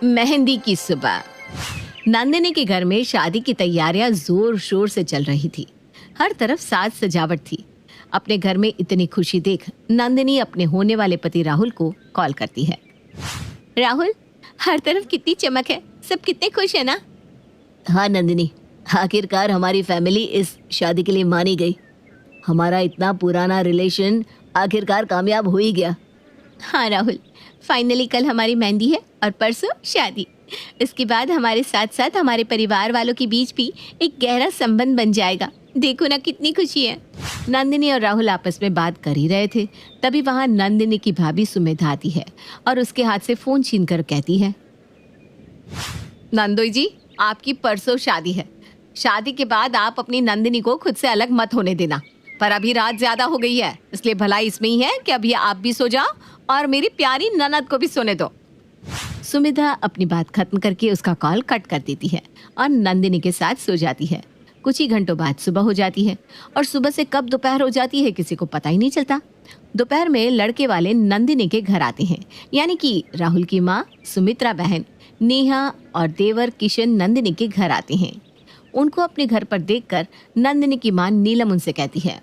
मेहंदी की सुबह। नंदिनी के घर में शादी की तैयारियां जोर शोर से चल रही थी। हर तरफ साज सजावट थी। अपने घर में इतनी खुशी देख नंदिनी अपने होने वाले पति राहुल को कॉल करती है। राहुल, हर तरफ कितनी चमक है, सब कितने खुश है ना। हाँ नंदिनी, आखिरकार हमारी फैमिली इस शादी के लिए मानी गई। हमारा इतना पुराना रिलेशन आखिरकार कामयाब हो ही गया। हाँ राहुल, फाइनली कल हमारी मेहंदी है और परसों शादी। इसके बाद हमारे साथ साथ हमारे परिवार वालों के बीच भी एक गहरा संबंध बन जाएगा। देखो ना कितनी खुशी है। नंदिनी और राहुल आपस में बात कर ही रहे थे, तभी वहाँ नंदिनी की भाभी सुमिधा आती है और उसके हाथ से फोन छीन कर कहती है, नंदोई जी, आपकी परसों शादी है। शादी के बाद आप अपनी नंदिनी को खुद से अलग मत होने देना। पर अभी रात ज्यादा हो गई है, इसलिए भलाई इसमें ही है कि अभी आप भी सो जाओ और मेरी प्यारी ननद को भी सोने दो। सुमिधा अपनी बात खत्म करके उसका कॉल कट कर देती है और नंदिनी के साथ सो जाती है। कुछ ही घंटों बाद सुबह हो जाती है और सुबह से कब दोपहर हो जाती है किसी को पता ही नहीं चलता। दोपहर में लड़के वाले नंदिनी के घर आते हैं, यानी कि राहुल की माँ सुमित्रा बहन नेहा और देवर किशन नंदिनी के घर आते हैं। उनको अपने घर पर देखकर नंदिनी की माँ नीलम उनसे कहती है,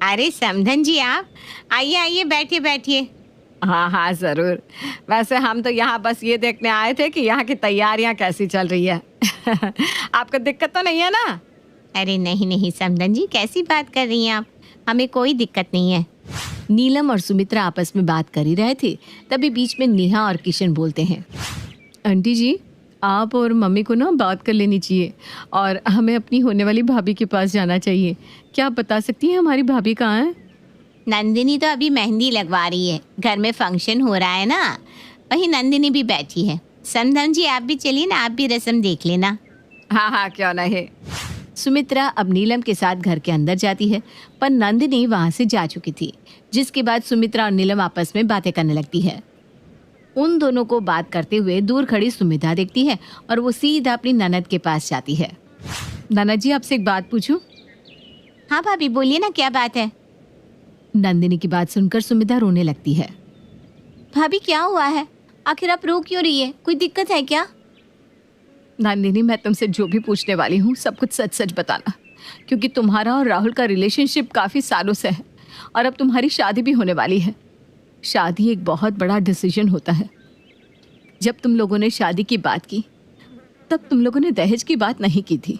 अरे समधन जी, आप आइए आइए, बैठिए बैठिए। हाँ हाँ जरूर। वैसे हम तो यहाँ बस ये देखने आए थे कि यहाँ की तैयारियाँ कैसी चल रही है। आपको दिक्कत तो नहीं है ना। अरे नहीं नहीं समधन जी, कैसी बात कर रही हैं आप, हमें कोई दिक्कत नहीं है। नीलम और सुमित्रा आपस में बात कर ही रहे थे, तभी बीच में नेहा और किशन बोलते हैं, आंटी जी, आप और मम्मी को ना बात कर लेनी चाहिए और हमें अपनी होने वाली भाभी के पास जाना चाहिए। क्या आप बता सकती हैं हमारी भाभी कहाँ है? नंदिनी तो अभी मेहंदी लगवा रही है, घर में फंक्शन हो रहा है ना, वहीं नंदिनी भी बैठी है। समधन जी आप भी चलिए ना, आप भी रस्म देख लेना। हाँ हाँ क्यों नहीं। सुमित्रा अब नीलम के साथ घर के अंदर जाती है, पर नंदिनी वहाँ से जा चुकी थी, जिसके बाद सुमित्रा और नीलम आपस में बातें करने लगती है। उन दोनों को बात करते हुए दूर खड़ी सुमित्रा देखती है और वो सीधा अपनी ननद के पास जाती है। ननद जी, आपसे एक बात पूछूं? हाँ भाभी बोलिए ना, क्या बात है? नंदिनी की बात सुनकर सुमित्रा रोने लगती है। भाभी क्या हुआ है, आखिर आप रो क्यों रही है, कोई दिक्कत है क्या? नंदिनी, मैं तुमसे जो भी पूछने वाली हूँ सब कुछ सच सच बताना, क्योंकि तुम्हारा और राहुल का रिलेशनशिप काफ़ी सालों से है और अब तुम्हारी शादी भी होने वाली है। शादी एक बहुत बड़ा डिसीजन होता है। जब तुम लोगों ने शादी की बात की तब तुम लोगों ने दहेज की बात नहीं की थी,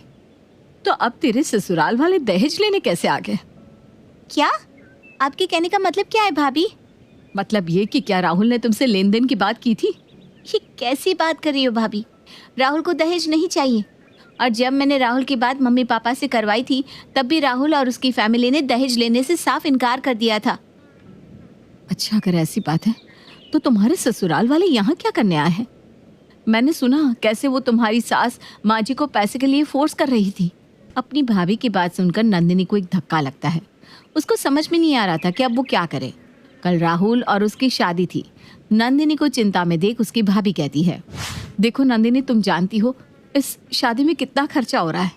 तो अब तेरे ससुराल वाले दहेज लेने कैसे आ गए? क्या आपके कहने का मतलब क्या है भाभी? मतलब ये कि क्या राहुल ने तुमसे लेन देन की बात की थी? ये कैसी बात कर रही हो भाभी, राहुल को दहेज नहीं चाहिए। और जब मैंने राहुल की बात मम्मी पापा से करवाई थी तब भी राहुल और उसकी फैमिली ने दहेज लेने से साफ इनकार कर दिया था। अच्छा, अगर ऐसी बात है तो तुम्हारे ससुराल वाले यहाँ क्या करने आए हैं? मैंने सुना कैसे वो तुम्हारी सास माँ जी को पैसे के लिए फोर्स कर रही थी। अपनी भाभी की बात सुनकर नंदिनी को एक धक्का लगता है। उसको समझ में नहीं आ रहा था कि अब वो क्या करे। कल राहुल और उसकी शादी थी। नंदिनी को चिंता में देख उसकी भाभी कहती है, देखो नंदिनी, तुम जानती हो इस शादी में कितना खर्चा हो रहा है।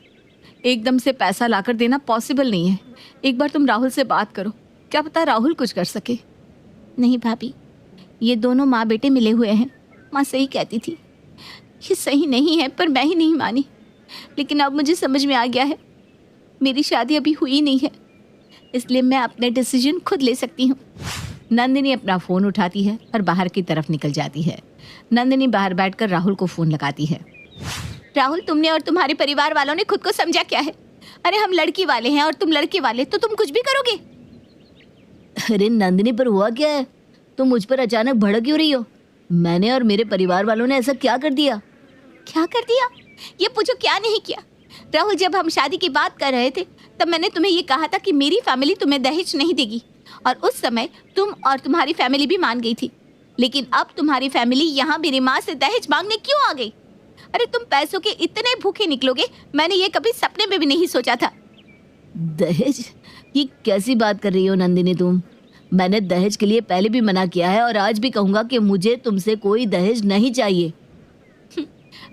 एकदम से पैसा लाकर देना पॉसिबल नहीं है। एक बार तुम राहुल से बात करो, क्या पता राहुल कुछ कर सके। नहीं भाभी, ये दोनों माँ बेटे मिले हुए हैं, माँ सही कहती थी। ये सही नहीं है, पर मैं ही नहीं मानी। लेकिन अब मुझे समझ में आ गया है, मेरी शादी अभी हुई नहीं है, इसलिए मैं अपने डिसीजन खुद ले सकती हूँ। नंदिनी अपना फ़ोन उठाती है और बाहर की तरफ निकल जाती है। नंदिनी बाहर बैठकर राहुल को फ़ोन लगाती है। राहुल, तुमने और तुम्हारे परिवार वालों ने खुद को समझा क्या है? अरे हम लड़की वाले हैं और तुम लड़के वाले, तो तुम कुछ भी करोगे। अरे नंदिनी, पर हुआ क्या है? तुम मुझ पर अचानक भड़क क्यों रही हो? मैंने और मेरे परिवार वालों ने ऐसा क्या कर दिया? क्या कर दिया? ये पूछो क्या नहीं किया। राहुल, जब हम शादी की बात कर रहे थे तब मैंने तुम्हें ये कहा था कि मेरी फैमिली तुम्हें दहेज नहीं देगी, और उस समय तुम और तुम्हारी फैमिली भी मान गई थी। लेकिन अब तुम्हारी फैमिली यहाँ मेरी माँ से दहेज मांगने क्यों आ गई? अरे तुम पैसों के इतने भूखे निकलोगे, मैंने ये कभी सपने में भी नहीं सोचा था। दहेज? ये कैसी बात कर रही हो नंदिनी तुम? मैंने दहेज के लिए पहले भी मना किया है और आज भी कहूँगा कि मुझे तुमसे कोई दहेज नहीं चाहिए।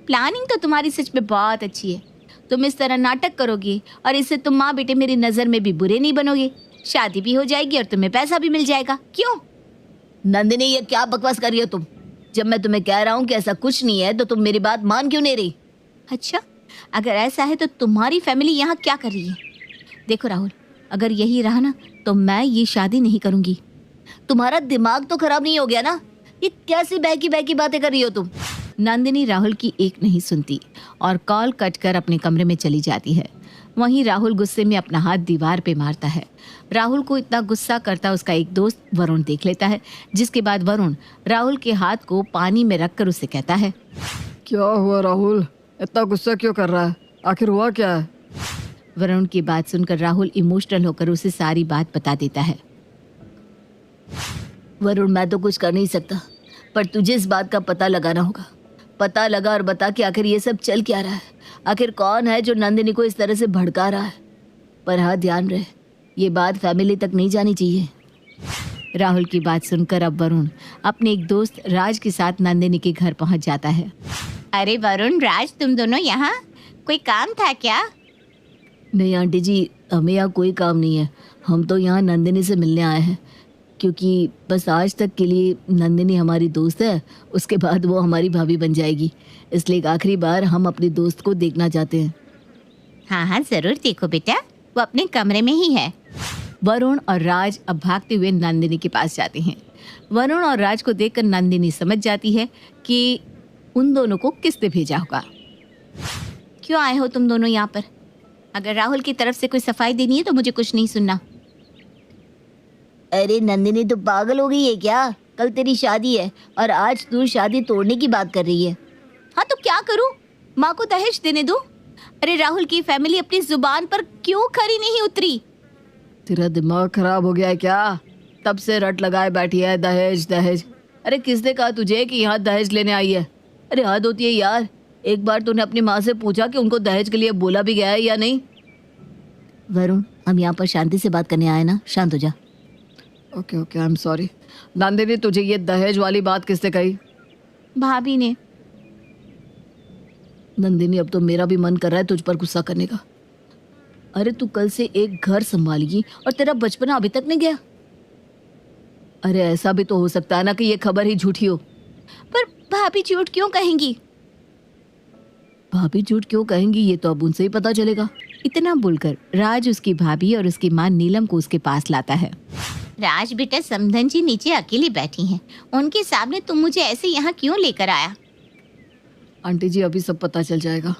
प्लानिंग तो तुम्हारी सच में बहुत अच्छी है। तुम इस तरह नाटक करोगे और इससे तुम माँ बेटे मेरी नज़र में भी बुरे नहीं बनोगे। शादी भी हो जाएगी और तुम्हें पैसा भी मिल जाएगा। क्यों? नंदिनी, ये क्या बकवास कर रही हो तुम? जब मैं तुम्हें कह रहा हूँ कि ऐसा कुछ नहीं है तो तुम मेरी बात मान क्यों नहीं रही? अच्छा, अगर ऐसा है तो तुम्हारी फैमिली यहाँ क्या कर रही है? देखो राहुल, अगर यही रहा ना तो मैं ये शादी नहीं करूँगी। तुम्हारा दिमाग तो खराब नहीं हो गया ना? ये कैसी बहकी बहकी बातें कर रही हो तुम? नंदिनी राहुल की एक नहीं सुनती और कॉल कट कर अपने कमरे में चली जाती है। वहीं राहुल गुस्से में अपना हाथ दीवार पे मारता है। राहुल को इतना गुस्सा करता उसका एक दोस्त वरुण देख लेता है, जिसके बाद वरुण राहुल के हाथ को पानी में रखकर उसे कहता है, क्या हुआ राहुल, इतना गुस्सा क्यों कर रहा है? आखिर हुआ क्या है? वरुण की बात सुनकर राहुल इमोशनल होकर उसे सारी बात बता देता है। वरुण, मैं तो कुछ कर नहीं सकता, पर तुझे इस बात का पता लगाना होगा। पता लगा और बता कि आखिर ये सब चल क्या रहा है। आखिर कौन है जो नंदिनी को इस तरह से भड़का रहा है? पर हाँ, ध्यान रहे, ये बात फैमिली तक नहीं जानी चाहिए। राहुल की बात सुनकर अब वरुण अपने एक दोस्त राज के साथ नंदिनी के घर पहुंच जाता है। अरे वरुण, राज, तुम दोनों यहाँ? कोई काम था क्या? नहीं आंटी जी, हमें यहाँ कोई काम नहीं है। हम तो यहाँ नंदिनी से मिलने आए हैं, क्योंकि बस आज तक के लिए नंदिनी हमारी दोस्त है, उसके बाद वो हमारी भाभी बन जाएगी। इसलिए एक आखिरी बार हम अपनी दोस्त को देखना चाहते हैं। हाँ हाँ, जरूर देखो बेटा, वो अपने कमरे में ही है। वरुण और राज अब भागते हुए नंदिनी के पास जाते हैं। वरुण और राज को देखकर नंदिनी समझ जाती है कि उन दोनों को किसने भेजा होगा। क्यों आए हो तुम दोनों यहाँ पर? अगर राहुल की तरफ से कोई सफाई देनी है तो मुझे कुछ नहीं सुनना। अरे नंदिनी, तो पागल हो गई है क्या? कल तेरी शादी है और आज तू शादी तोड़ने की बात कर रही है। हाँ तो क्या करूँ? माँ को दहेज देने दो। अरे राहुल की फैमिली अपनी जुबान पर क्यों खरी नहीं उतरी? तेरा दिमाग खराब हो गया है क्या? तब से रट लगाए बैठी है दहेज दहेज। अरे किसने कहा तुझे कि यहाँ दहेज लेने आई है? अरे हद होती है यार। एक बार तूने अपनी माँ से पूछा कि उनको दहेज के लिए बोला भी गया है या नहीं? वरुण, हम यहाँ पर शांति से बात करने आए ना, शांत हो जा। Okay okay, I am sorry. Nandini, तुझे ये दहेज वाली बात किसने कही? भाभी ने। नंदिनी, अब तो मेरा भी मन कर रहा है तुझ पर गुस्सा करने का। अरे तू कल से एक घर संभालेगी और तेरा बचपना अभी तक नहीं गया? अरे ऐसा भी तो हो सकता है ना कि ये खबर ही झूठी हो। पर भाभी झूठ क्यों कहेंगी? भाभी झूठ क्यों कहेंगी ये तो अब उनसे ही पता चलेगा। इतना बोलकर राज उसकी भाभी और उसकी माँ नीलम को उसके पास लाता है। राज बेटा, समधन जी नीचे अकेली बैठी हैं, उनके सामने तुम मुझे ऐसे यहाँ क्यों लेकर आया? आंटी जी, अभी सब पता चल जाएगा।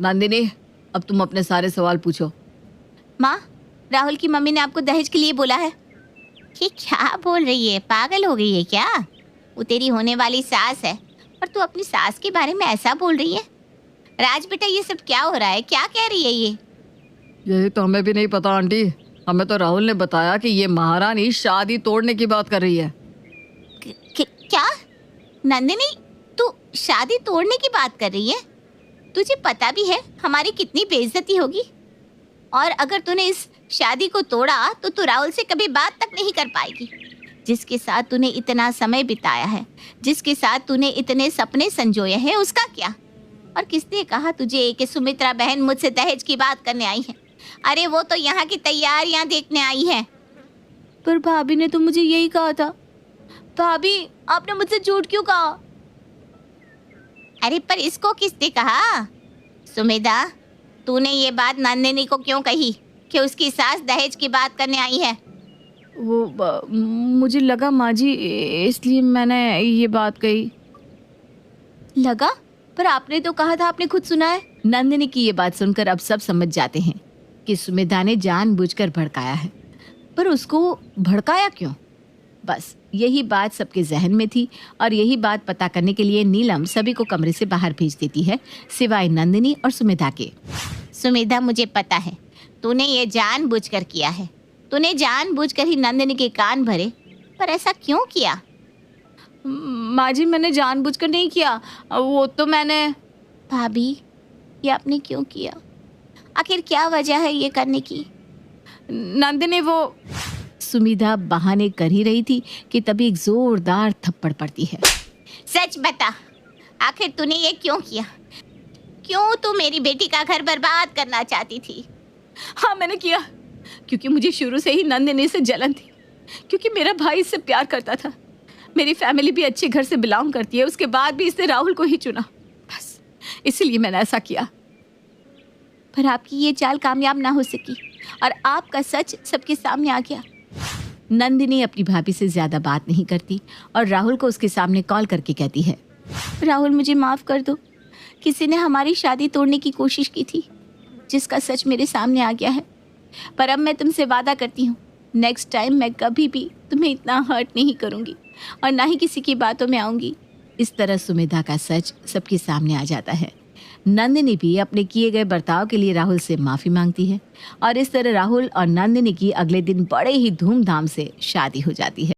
नंदिनी, अब तुम अपने सारे सवाल पूछो। माँ, राहुल की मम्मी ने आपको दहेज के लिए बोला है। ये क्या बोल रही है? पागल हो गई है क्या? वो तेरी होने वाली सास है और तू अपनी सास के बारे में ऐसा बोल रही है? राज बेटा, ये सब क्या हो रहा है? क्या कह रही है ये? यही तो हमें भी नहीं पता आंटी। हमें तो राहुल ने बताया कि ये महारानी शादी तोड़ने की बात कर रही है। क्या? नंदिनी, तू शादी तोड़ने की बात कर रही है? तुझे पता भी है हमारी कितनी बेइज्जती होगी? और अगर तूने इस शादी को तोड़ा तो तू राहुल से कभी बात तक नहीं कर पाएगी, जिसके साथ तूने इतना समय बिताया है, जिसके साथ तूने इतने सपने संजोए हैं, उसका क्या? और किसने कहा तुझे कि सुमित्रा बहन मुझसे दहेज की बात करने आई है? अरे वो तो यहाँ की तैयारियां देखने आई है। पर भाभी ने तो मुझे यही कहा था। भाभी, आपने मुझसे झूठ क्यों कहा? अरे पर इसको किसने कहा? सुमेधा, तूने ये बात नंदिनी को क्यों कही कि उसकी सास दहेज की बात करने आई है? मुझे लगा माँ जी, इसलिए मैंने ये बात कही। लगा? पर आपने तो कहा था, आपने खुद सुना है। नंदिनी की ये बात सुनकर अब सब समझ जाते हैं कि सुमेधा ने जानबूझकर भड़काया है। पर उसको भड़काया क्यों? बस यही बात सबके जहन में थी और यही बात पता करने के लिए नीलम सभी को कमरे से बाहर भेज देती है, सिवाय नंदिनी और सुमेधा के। सुमेधा, मुझे पता है तूने ये जानबूझकर किया है। तूने जानबूझकर ही नंदिनी के कान भरे, पर ऐसा क्यों किया? माँ जी, मैंने जानबूझकर नहीं किया, वो तो मैंने। भाभी, ये आपने क्यों किया? आखिर क्या वजह है ये करने की? नंदिनी, वो। सुमेधा बहाने कर ही रही थी कि तभी एक जोरदार थप्पड़ पड़ती है। सच बता, आखिर तूने ये क्यों किया? क्यों तू मेरी बेटी का घर बर्बाद करना चाहती थी? हाँ, मैंने किया, क्योंकि मुझे शुरू से ही नंदिनी से जलन थी, क्योंकि मेरा भाई इससे प्यार करता था। मेरी फैमिली भी अच्छे घर से बिलोंग करती है, उसके बाद भी इसने राहुल को ही चुना। बस इसलिए मैंने ऐसा किया। पर आपकी ये चाल कामयाब ना हो सकी और आपका सच सबके सामने आ गया। नंदिनी अपनी भाभी से ज्यादा बात नहीं करती और राहुल को उसके सामने कॉल करके कहती है, राहुल मुझे माफ़ कर दो। किसी ने हमारी शादी तोड़ने की कोशिश की थी, जिसका सच मेरे सामने आ गया है। पर अब मैं तुमसे वादा करती हूँ, नेक्स्ट टाइम मैं कभी भी तुम्हें इतना हर्ट नहीं करूँगी और ना ही किसी की बातों में आऊँगी। इस तरह सुमेधा का सच सबके सामने आ जाता है। नंदिनी भी अपने किए गए बर्ताव के लिए राहुल से माफी मांगती है और इस तरह राहुल और नंदिनी की अगले दिन बड़े ही धूमधाम से शादी हो जाती है।